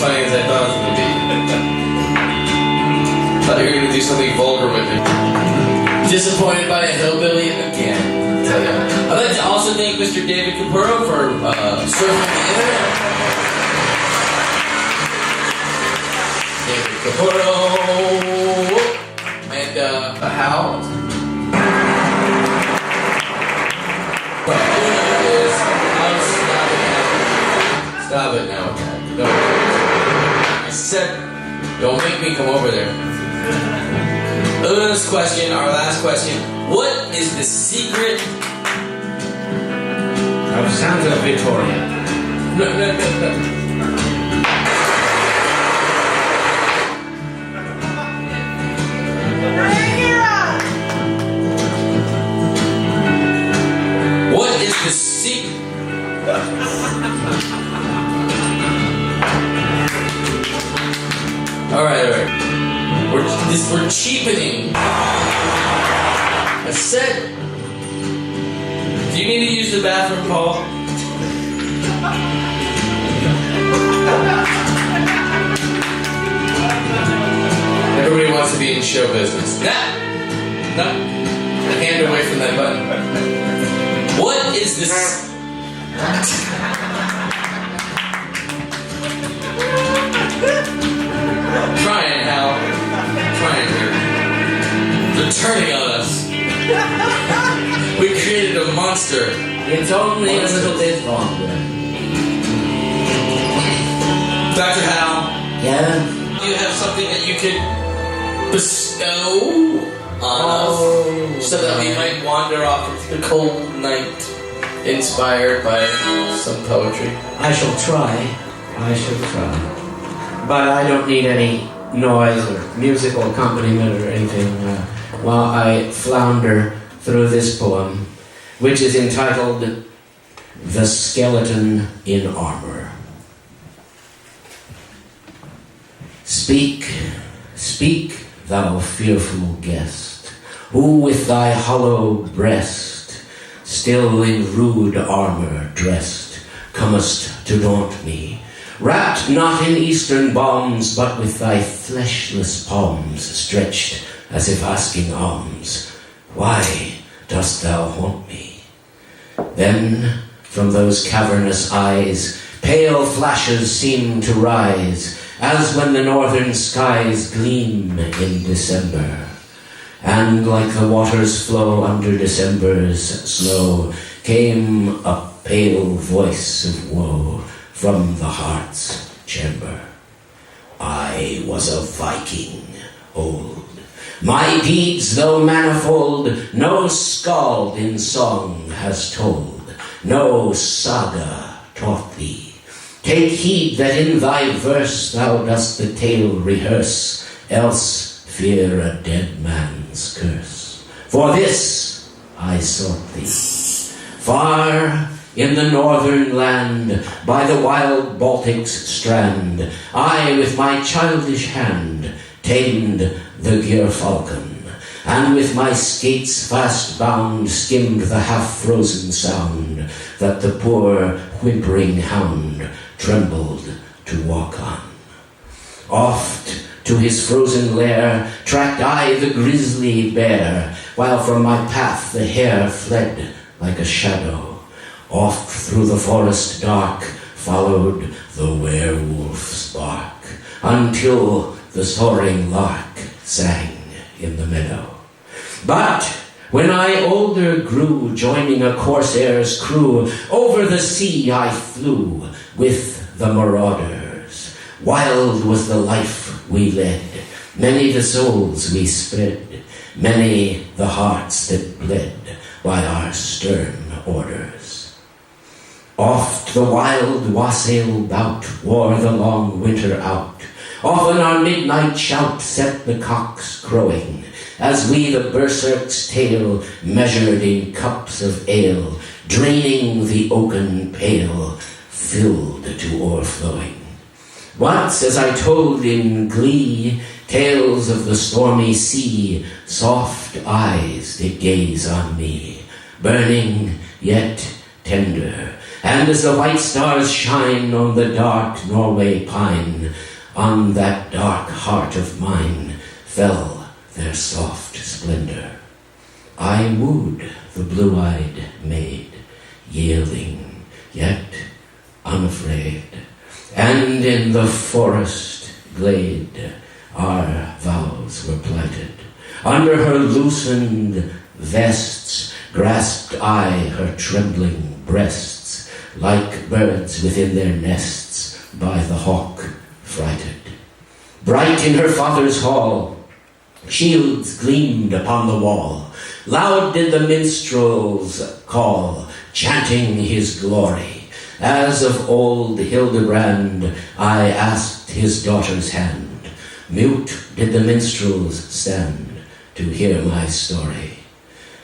funny as I thought it was going to be. Thought you were going to do something vulgar with it. Disappointed by a hillbilly again, I tell you. I'd like to also thank Mr. David Capurro for surfing the internet. David Capurro and Hal. Stop it now. No. I said, don't make me come over there. This question, our last question. What is the secret of Santa Victoria? No. What is the secret? All right. We're cheapening. I said, do you need to use the bathroom, Paul? Everybody wants to be in show business. No. Hand away from that button. What is this? Trying, Hal. Trying here. They're turning on us. We created a monster. It's only a little bit longer. Dr. Hal. Yeah? Do you have something that you could bestow on us so that we might wander off into the cold night inspired by some poetry? I shall try. But I don't need any noise or musical accompaniment or anything while I flounder through this poem, which is entitled The Skeleton in Armour. Speak, speak, thou fearful guest, who with thy hollow breast, still in rude armour dressed, comest to daunt me, wrapped not in eastern bombs, but with thy fleshless palms stretched as if asking alms. Why dost thou haunt me? Then from those cavernous eyes pale flashes seem to rise, as when the northern skies gleam in December. And like the waters flow under December's snow, came a pale voice of woe from the heart's chamber. I was a Viking old. My deeds, though manifold, no skald in song has told, no saga taught thee. Take heed that in thy verse thou dost the tale rehearse, else fear a dead man's curse. For this I sought thee. Far in the northern land, by the wild Baltic's strand, I with my childish hand tamed the gyr-falcon, and with my skates fast bound skimmed the half-frozen sound that the poor whimpering hound trembled to walk on. Oft to his frozen lair tracked I the grizzly bear, while from my path the hare fled like a shadow. Oft through the forest dark followed the werewolf's bark, until the soaring lark sang in the meadow. But when I older grew, joining a corsair's crew, over the sea I flew with the marauders. Wild was the life we led, many the souls we sped, many the hearts that bled by our stern orders. Oft the wild wassail bout wore the long winter out. Often our midnight shout set the cocks crowing, as we the berserk's tale measured in cups of ale, draining the oaken pail, filled to o'erflowing. Once, as I told in glee tales of the stormy sea, soft eyes did gaze on me, burning yet tender, And as the white stars shine on the dark Norway pine, on that dark heart of mine fell their soft splendor. I wooed the blue-eyed maid, yielding yet unafraid, and in the forest glade our vows were plighted. Under her loosened vests grasped I her trembling breasts, like birds within their nests by the hawk frighted. Bright in her father's hall, shields gleamed upon the wall. Loud did the minstrels call, chanting his glory. As of old Hildebrand, I asked his daughter's hand. Mute did the minstrels stand to hear my story.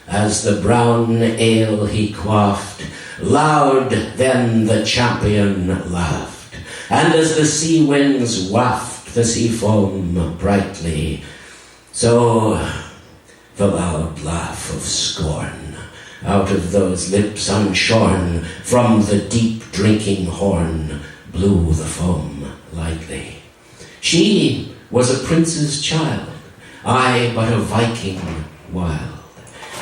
As the brown ale he quaffed, loud then the champion laughed. And as the sea winds waft the sea foam brightly, so the loud laugh of scorn out of those lips unshorn from the deep drinking horn blew the foam lightly. She was a prince's child, I but a Viking wild,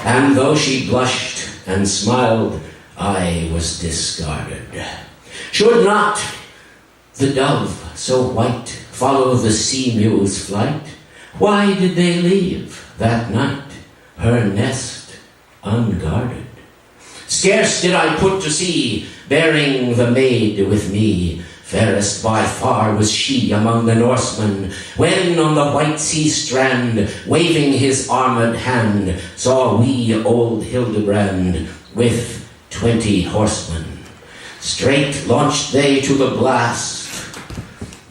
and though she blushed and smiled, I was discarded. Should not the dove so white follow the sea mew's flight? Why did they leave that night her nest unguarded? Scarce did I put to sea, bearing the maid with me. Fairest by far was she among the Norsemen, when on the white sea strand, waving his armored hand, saw we old Hildebrand with 20 horsemen. Straight launched they to the blast,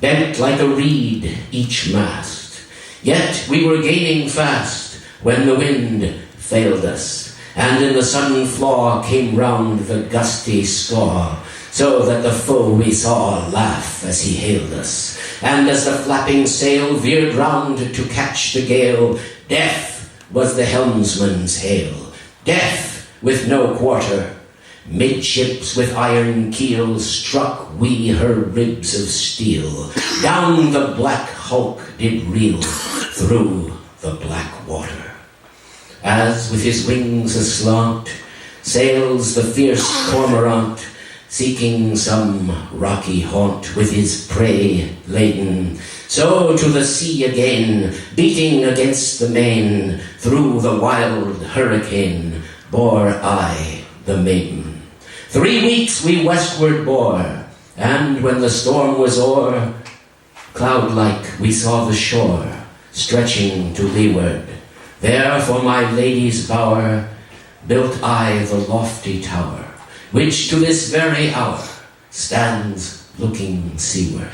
bent like a reed each mast. Yet we were gaining fast when the wind failed us, and in the sudden flaw came round the gusty scaw, so that the foe we saw laugh as he hailed us. And as the flapping sail veered round to catch the gale, death was the helmsman's hail, death with no quarter. Midships with iron keel struck we her ribs of steel. Down the black hulk did reel through the black water. As with his wings aslant sails the fierce cormorant, seeking some rocky haunt with his prey laden, so to the sea again, beating against the main, through the wild hurricane bore I the maiden. 3 weeks we westward bore, and when the storm was o'er, cloud-like we saw the shore stretching to leeward. There for my lady's bower built I the lofty tower, which to this very hour stands looking seaward.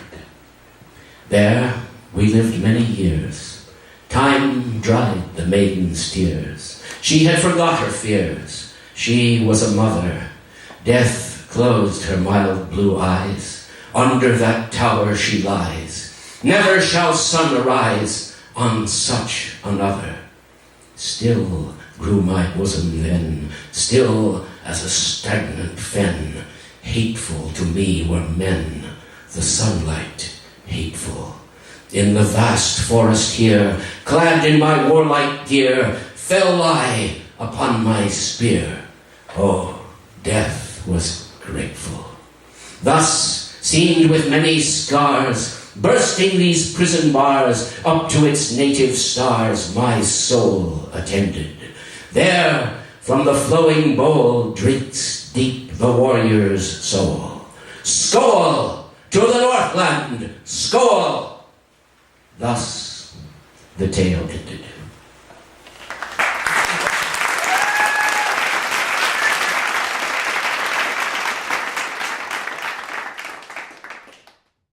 There we lived many years. Time dried the maiden's tears. She had forgot her fears. She was a mother. Death closed her mild blue eyes. Under that tower she lies. Never shall sun arise on such another. Still grew my bosom then, still as a stagnant fen. Hateful to me were men, the sunlight hateful. In the vast forest here, clad in my warlike gear, fell I upon my spear. Oh, death was grateful. Thus, seamed with many scars, bursting these prison bars, up to its native stars my soul attended. There, from the flowing bowl, drinks deep the warrior's soul. Skoal to the Northland, skoal! Thus the tale ended.